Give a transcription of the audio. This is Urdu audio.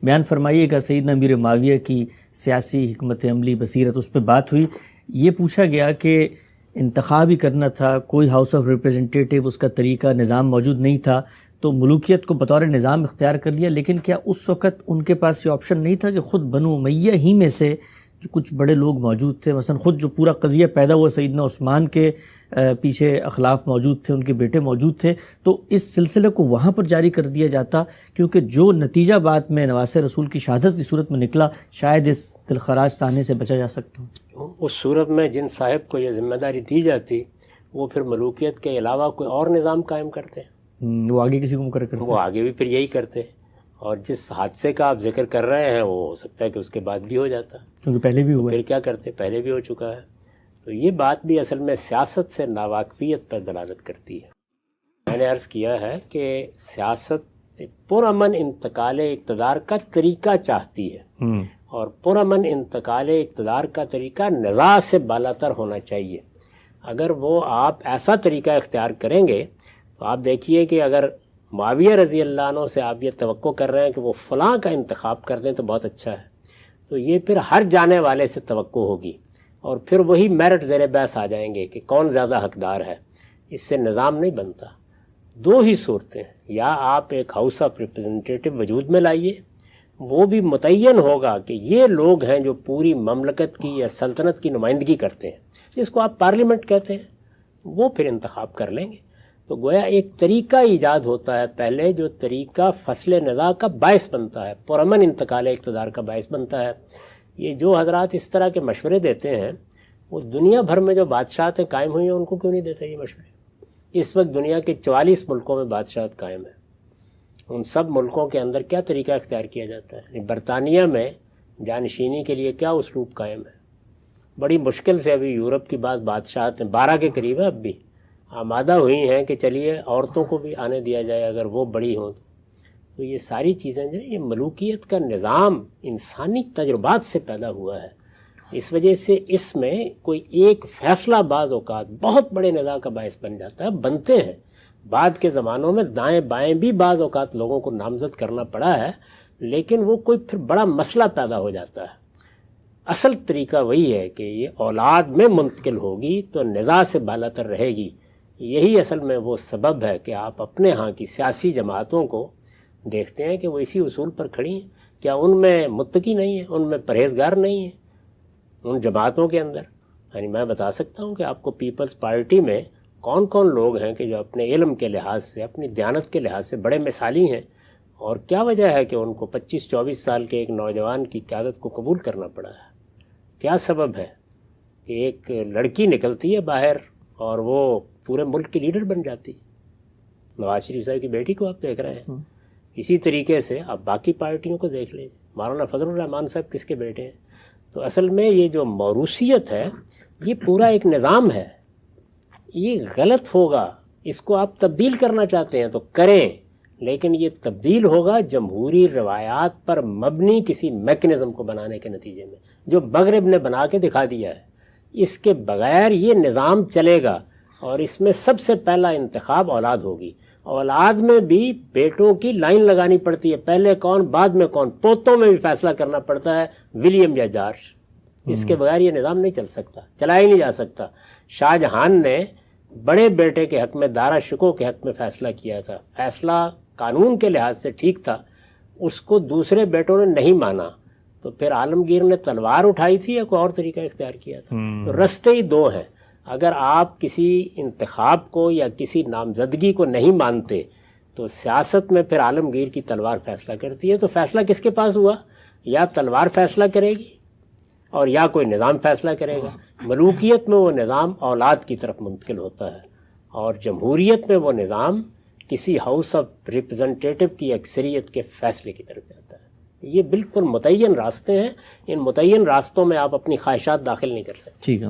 بیان فرمائیے گا سیدنا امیر معاویہ کی سیاسی حکمت عملی بصیرت، اس پہ بات ہوئی، یہ پوچھا گیا کہ انتخاب ہی کرنا تھا، کوئی ہاؤس آف ریپریزنٹیٹیو اس کا طریقہ نظام موجود نہیں تھا، تو ملوکیت کو بطور نظام اختیار کر لیا، لیکن کیا اس وقت ان کے پاس یہ آپشن نہیں تھا کہ خود بنو امیہ ہی میں سے جو کچھ بڑے لوگ موجود تھے، مثلا خود جو پورا قضیہ پیدا ہوا سیدنا عثمان کے پیچھے اخلاف موجود تھے، ان کے بیٹے موجود تھے، تو اس سلسلے کو وہاں پر جاری کر دیا جاتا، کیونکہ جو نتیجہ بعد میں نواسہ رسول کی شہادت کی صورت میں نکلا، شاید اس دلخراش سانے سے بچا جا سکتا. اس صورت میں جن صاحب کو یہ ذمہ داری دی جاتی وہ پھر ملوکیت کے علاوہ کوئی اور نظام قائم کرتے، وہ آگے کسی کو مقرر کرتے، وہ آگے بھی پھر یہی کرتے. اور جس حادثے کا آپ ذکر کر رہے ہیں وہ ہو سکتا ہے کہ اس کے بعد بھی ہو جاتا، کیونکہ پہلے بھی ہوا، پھر کیا کرتے، پہلے بھی ہو چکا ہے. تو یہ بات بھی اصل میں سیاست سے ناواقفیت پر دلالت کرتی ہے. میں نے عرض کیا ہے کہ سیاست پرامن انتقال اقتدار کا طریقہ چاہتی ہے، اور پرامن انتقال اقتدار کا طریقہ نزاع سے بالاتر ہونا چاہیے. اگر وہ آپ ایسا طریقہ اختیار کریں گے تو آپ دیکھیے کہ اگر معاویہ رضی اللہ عنہ سے آپ یہ توقع کر رہے ہیں کہ وہ فلاں کا انتخاب کر دیں تو بہت اچھا ہے، تو یہ پھر ہر جانے والے سے توقع ہوگی، اور پھر وہی میرٹ زیر بحث آ جائیں گے کہ کون زیادہ حقدار ہے. اس سے نظام نہیں بنتا. دو ہی صورتیں، یا آپ ایک ہاؤس آف ریپریزنٹیٹیو وجود میں لائیے، وہ بھی متعین ہوگا کہ یہ لوگ ہیں جو پوری مملکت کی یا سلطنت کی نمائندگی کرتے ہیں، جس کو آپ پارلیمنٹ کہتے ہیں، وہ پھر انتخاب کر لیں گے. تو گویا ایک طریقہ ایجاد ہوتا ہے پہلے، جو طریقہ فصل نزاع کا باعث بنتا ہے، پرامن انتقال اقتدار کا باعث بنتا ہے. یہ جو حضرات اس طرح کے مشورے دیتے ہیں، وہ دنیا بھر میں جو بادشاہتیں قائم ہوئی ہیں ان کو کیوں نہیں دیتے یہ مشورے؟ اس وقت دنیا کے 44 ملکوں میں بادشاہت قائم ہے. ان سب ملکوں کے اندر کیا طریقہ اختیار کیا جاتا ہے؟ برطانیہ میں جانشینی کے لیے کیا اسلوب قائم ہے؟ بڑی مشکل سے ابھی یورپ کی بعض بادشاہتیں 12 کے قریب ہے اب بھی آمادہ ہوئی ہیں کہ چلیے عورتوں کو بھی آنے دیا جائے اگر وہ بڑی ہوں. تو یہ ساری چیزیں جو یہ ملوکیت کا نظام انسانی تجربات سے پیدا ہوا ہے. اس وجہ سے اس میں کوئی ایک فیصلہ بعض اوقات بہت بڑے نزاع کا باعث بن جاتا ہے. بنتے ہیں بعد کے زمانوں میں دائیں بائیں بھی بعض اوقات لوگوں کو نامزد کرنا پڑا ہے، لیکن وہ کوئی پھر بڑا مسئلہ پیدا ہو جاتا ہے. اصل طریقہ وہی ہے کہ یہ اولاد میں منتقل ہوگی تو نزاع سے بالاتر رہے گی. یہی اصل میں وہ سبب ہے کہ آپ اپنے ہاں کی سیاسی جماعتوں کو دیکھتے ہیں کہ وہ اسی اصول پر کھڑی ہیں. کیا ان میں متقی نہیں ہیں، ان میں پرہیزگار نہیں ہیں ان جماعتوں کے اندر؟ یعنی میں بتا سکتا ہوں کہ آپ کو پیپلز پارٹی میں کون کون لوگ ہیں کہ جو اپنے علم کے لحاظ سے، اپنی دیانت کے لحاظ سے بڑے مثالی ہیں، اور کیا وجہ ہے کہ ان کو 25-24 سال کے ایک نوجوان کی قیادت کو قبول کرنا پڑا ہے؟ کیا سبب ہے کہ ایک لڑکی نکلتی ہے باہر اور وہ پورے ملک کی لیڈر بن جاتی؟ نواز شریف صاحب کی بیٹی کو آپ دیکھ رہے ہیں. اسی طریقے سے آپ باقی پارٹیوں کو دیکھ لیجیے. مولانا فضل الرحمان صاحب کس کے بیٹے ہیں؟ تو اصل میں یہ جو موروثیت ہے یہ پورا ایک نظام ہے. یہ غلط ہوگا. اس کو آپ تبدیل کرنا چاہتے ہیں تو کریں، لیکن یہ تبدیل ہوگا جمہوری روایات پر مبنی کسی میکنزم کو بنانے کے نتیجے میں، جو مغرب نے بنا کے دکھا دیا ہے. اس کے بغیر یہ نظام چلے گا، اور اس میں سب سے پہلا انتخاب اولاد ہوگی. اولاد میں بھی بیٹوں کی لائن لگانی پڑتی ہے، پہلے کون بعد میں کون. پوتوں میں بھی فیصلہ کرنا پڑتا ہے، ولیم یا جارج. اس کے بغیر یہ نظام نہیں چل سکتا، چلایا ہی نہیں جا سکتا. شاہ جہان نے بڑے بیٹے کے حق میں دارا شکوہ کے حق میں فیصلہ کیا تھا، فیصلہ قانون کے لحاظ سے ٹھیک تھا، اس کو دوسرے بیٹوں نے نہیں مانا، تو پھر عالمگیر نے تلوار اٹھائی تھی یا کوئی اور طریقہ اختیار کیا تھا. تو رستے ہی دو ہیں. اگر آپ کسی انتخاب کو یا کسی نامزدگی کو نہیں مانتے تو سیاست میں پھر عالمگیر کی تلوار فیصلہ کرتی ہے. تو فیصلہ کس کے پاس ہوا؟ یا تلوار فیصلہ کرے گی اور یا کوئی نظام فیصلہ کرے گا. ملوکیت میں وہ نظام اولاد کی طرف منتقل ہوتا ہے، اور جمہوریت میں وہ نظام کسی ہاؤس آف ریپریزنٹیٹیو کی اکثریت کے فیصلے کی طرف جاتا ہے. یہ بالکل متعین راستے ہیں. ان متعین راستوں میں آپ اپنی خواہشات داخل نہیں کر سکتے. ٹھیک ہے.